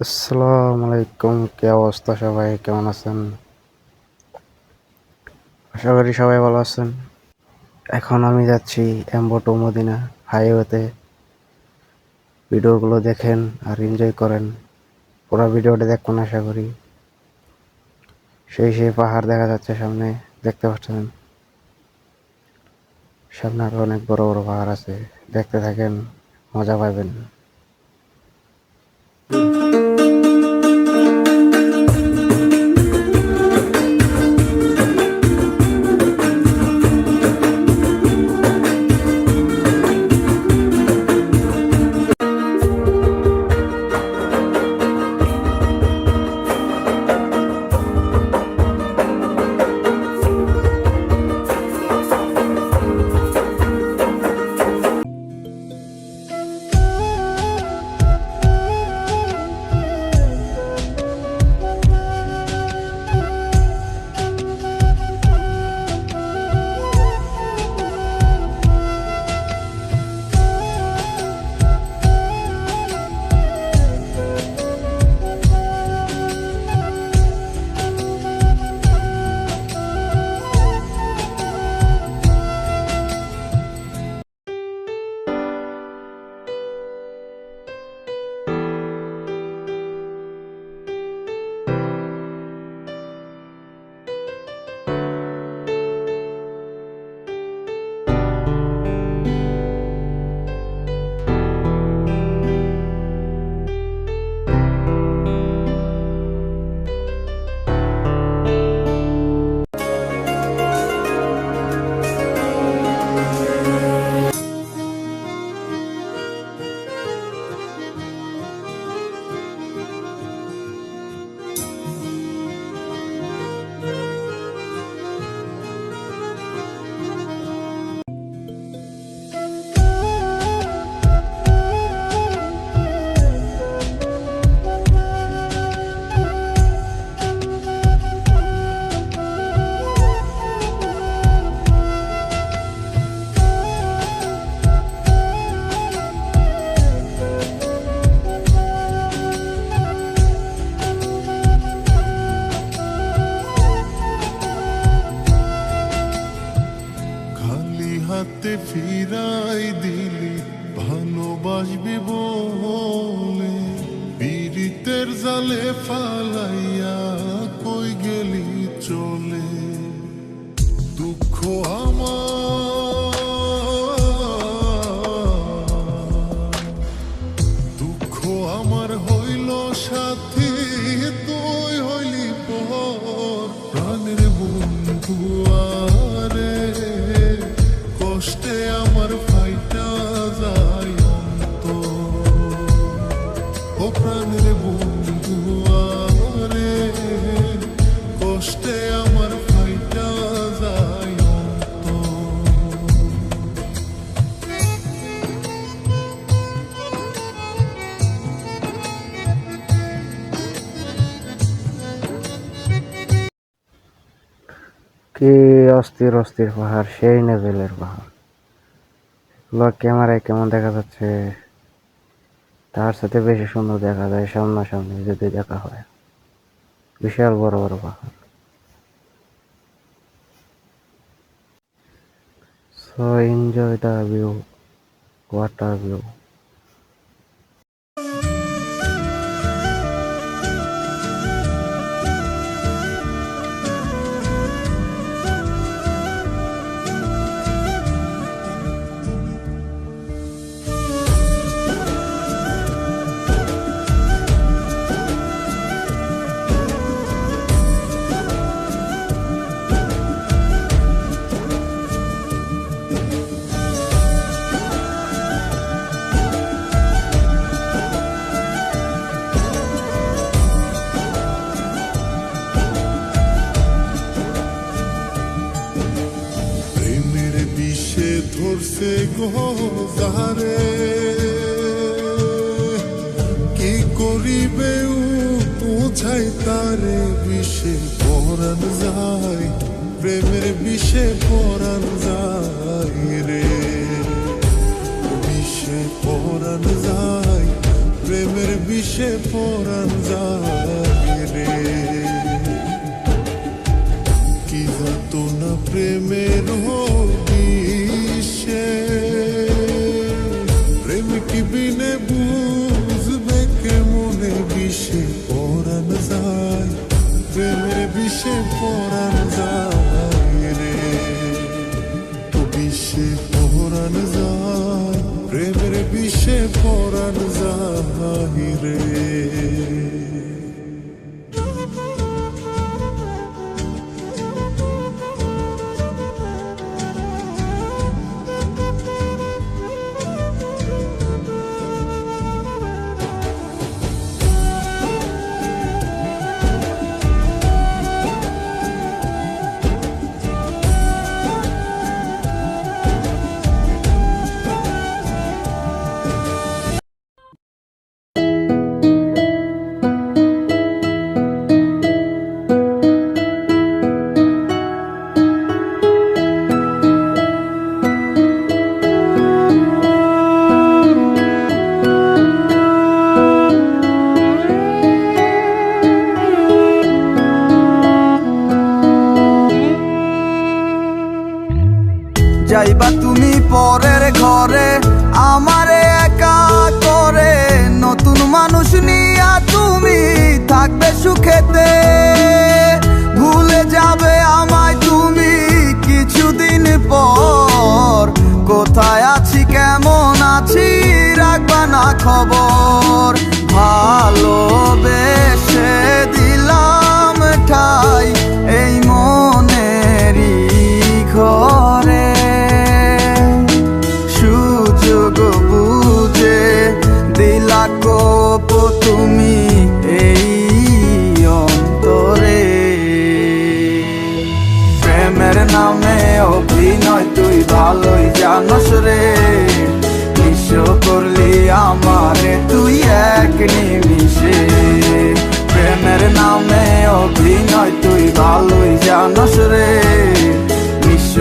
আসসালামু আলাইকুম, কি অবস্থা? সবাই কেমন আছেন? আশা করি সবাই ভালো আছেন। এখন আমি যাচ্ছি এম্বো টু মদিনা হাইওয়েতে। ভিডিওগুলো দেখেন আর এনজয় করেন। পুরো ভিডিওটা দেখুন। আশা করি সেই পাহাড় দেখা যাচ্ছে সামনে, দেখতে পাচ্ছেন। সামনে আরো অনেক বড় বড় পাহাড় আছে, দেখতে থাকেন, মজা পাবেন। খালি হাতে ফিরাই দিলি ভালোবাসবি বলে, পীড়িতের জালে ফালাইয়া কই গেলি চলে। দুঃখ আমার হইল সাথী, তুই হইলি পর প্রাণের বন্ধু। আরে কষ্টে আমার ফাইটা যায় অন্তর, ও প্রাণের বন্ধু। আরে কষ্টে আমার ফাইটা যায় অন্তর। কি অস্থির অস্থির পাহাড়, সেই লেভেলের পাহাড়। এগুলো ক্যামেরায় কেমন দেখা যাচ্ছে, তার সাথে বেশি সুন্দর দেখা যায় সামনাসামনি যদি দেখা হয়। বিশাল বড় বড় পাহাড়। So enjoy the view, water view. প্রেমের বিষে ধরছে গোজারে, কি করিবে বোঝাই তারে। বিষে পরাণ যায়, প্রেমের বিষে পরাণ যায় রে। বিষে পরাণ যায়, প্রেমের প্রেমের বিষে পরাণ যায় রে। কি যাতো না প্রেমের বিষে, প্রেম কি বিনে বুঝবে কেমনে বিষে পরাণ যায়, প্রেমের বিষে পরাণ যায় রে। ও বিষে পরাণ যায়, প্রেমের বিষে পরাণ যায় রে। যাইবা তুমি পরের ঘরে আমারে একা করে, নতুন মানুষ নিয়া তুমি থাকবে সুখেতে। ভুলে যাবে আমায় তুমি কিছুদিন পর, কোথায় আছি কেমন আছি রাখবা না খবর। ভালোবেসে দিলাম ঠাই এই মনেরই ঘরে, সুযোগ বুঝে দিলা কোপ তুমি এই অন্তরে। প্রেমের নামে অভিনয় তুই ভালোই জানস রে, নিঃস্ব করলি আমারে তুই এক নিমিষে। প্রেমের নামে অভিনয় তুই ভালোই জানস রে, নিঃস্ব।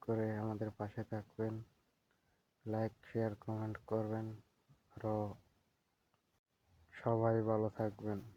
করে আমাদের পাশে থাকবেন, লাইক শেয়ার কমেন্ট করবেন, আরও সবাই ভালো থাকবেন।